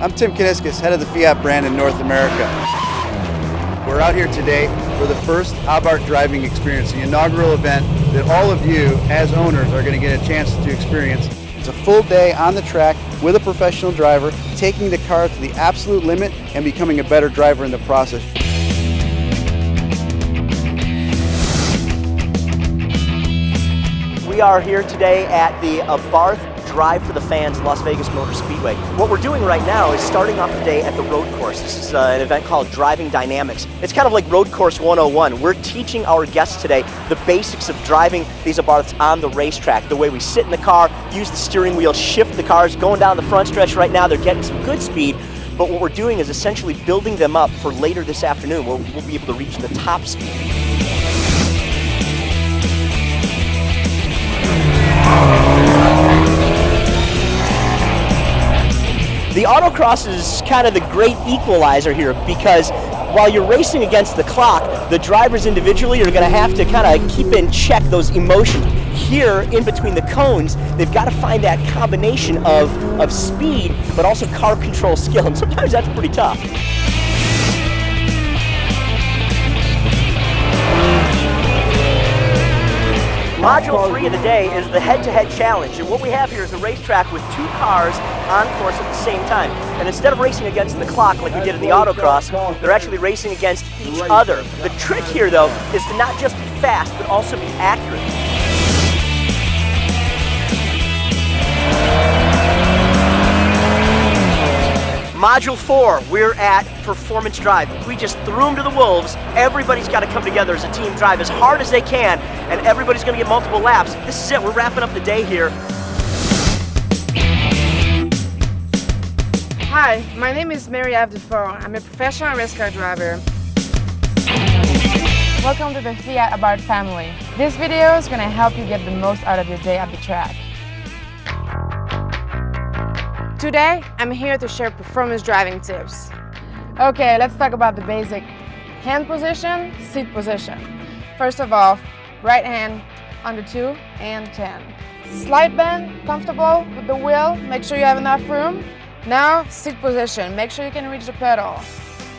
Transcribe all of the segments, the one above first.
I'm Tim Kiniskis, head of the Fiat brand in North America. We're out here today for the first Abarth driving experience, the inaugural event that all of you as owners are going to get a chance to experience. It's a full day on the track with a professional driver, taking the car to the absolute limit and becoming a better driver in the process. We are here today at the Abarth Drive for the Fans Las Vegas Motor Speedway. What we're doing right now is starting off the day at the road course. This is an event called Driving Dynamics. It's kind of like Road Course 101. We're teaching our guests today the basics of driving these Abarths on the racetrack. The way we sit in the car, use the steering wheel, shift the cars. Going down the front stretch right now, they're getting some good speed. But what we're doing is essentially building them up for later this afternoon where we'll be able to reach the top speed. The autocross is kind of the great equalizer here because while you're racing against the clock, the drivers individually are going to have to kind of keep in check those emotions. Here, in between the cones, they've got to find that combination of speed, but also car control skill, and sometimes that's pretty tough. Module 3 of the day is the head-to-head challenge, and what we have here is a racetrack with two cars on course at the same time. And instead of racing against the clock like we did in the autocross, they're actually racing against each other. The trick here, though, is to not just be fast, but also be accurate. Module 4, we're at Performance Drive. We just threw them to the wolves. Everybody's got to come together as a team, drive as hard as they can, and everybody's going to get multiple laps. This is it. We're wrapping up the day here. Hi, my name is Mary Avdefor. I'm a professional race car driver. Welcome to the Fiat Abarth family. This video is going to help you get the most out of your day at the track. Today, I'm here to share performance driving tips. Okay, let's talk about the basic hand position, seat position. First of all, right hand under 2 and 10. Slight bend, comfortable with the wheel, make sure you have enough room. Now, seat position, make sure you can reach the pedal.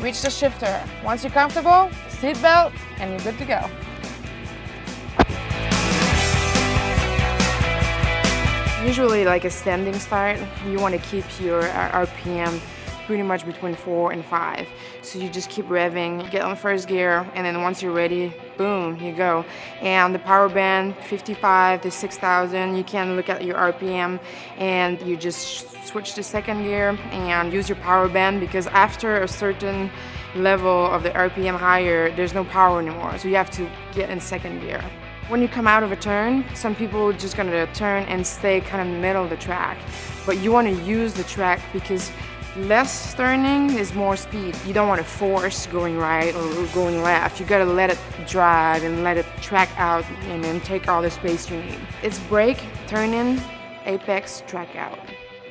Reach the shifter. Once you're comfortable, seat belt, and you're good to go. Usually like a standing start, you want to keep your RPM pretty much between 4 and 5. So you just keep revving, get on first gear, and then once you're ready, boom, you go. And the power band, 55 to 6,000, you can look at your RPM and you just switch to second gear and use your power band because after a certain level of the RPM higher, there's no power anymore. So you have to get in second gear. When you come out of a turn, some people are just gonna turn and stay kind of in the middle of the track. But you wanna use the track because less turning is more speed. You don't wanna force going right or going left. You gotta let it drive and let it track out and then take all the space you need. It's brake, turn in, apex, track out.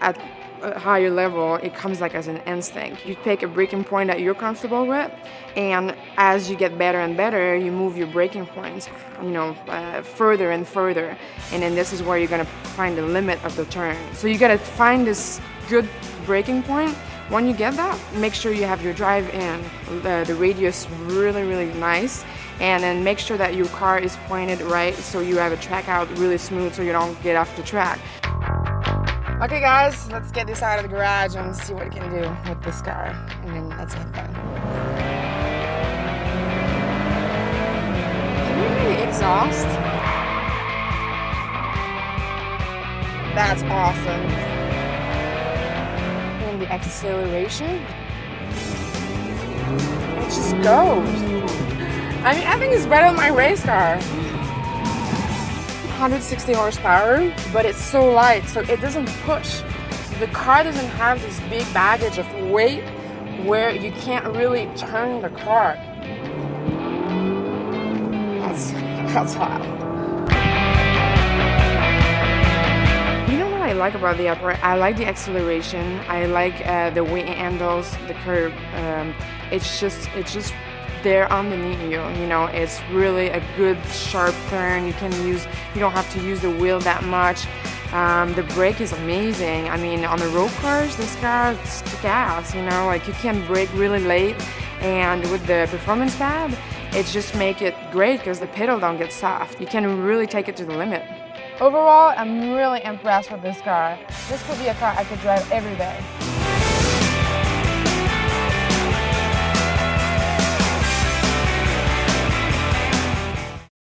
At a higher level, it comes like as an instinct. You take a braking point that you're comfortable with, and as you get better and better, you move your braking points, further and further. And then this is where you're gonna find the limit of the turn. So you gotta find this good braking point. When you get that, make sure you have your drive in, the radius really, really nice, and then make sure that your car is pointed right so you have a track out really smooth so you don't get off the track. Okay guys, let's get this out of the garage and see what we can do with this car, and then let's have fun. Can you hear the exhaust? That's awesome. And the acceleration, it just goes. I think it's better than my race car. 160 horsepower, but it's so light, so it doesn't push. So the car doesn't have this big baggage of weight where you can't really turn the car. That's hot. You know what I like about the Abarth? I like the acceleration. I like the way it handles the curb. It's just there underneath you, it's really a good sharp turn. You don't have to use the wheel that much. The brake is amazing. I mean, on the road cars, this car is gas, you know, like you can brake really late, and with the performance pad, it just make it great because the pedal don't get soft. You can really take it to the limit. Overall, I'm really impressed with this car. This could be a car I could drive every day.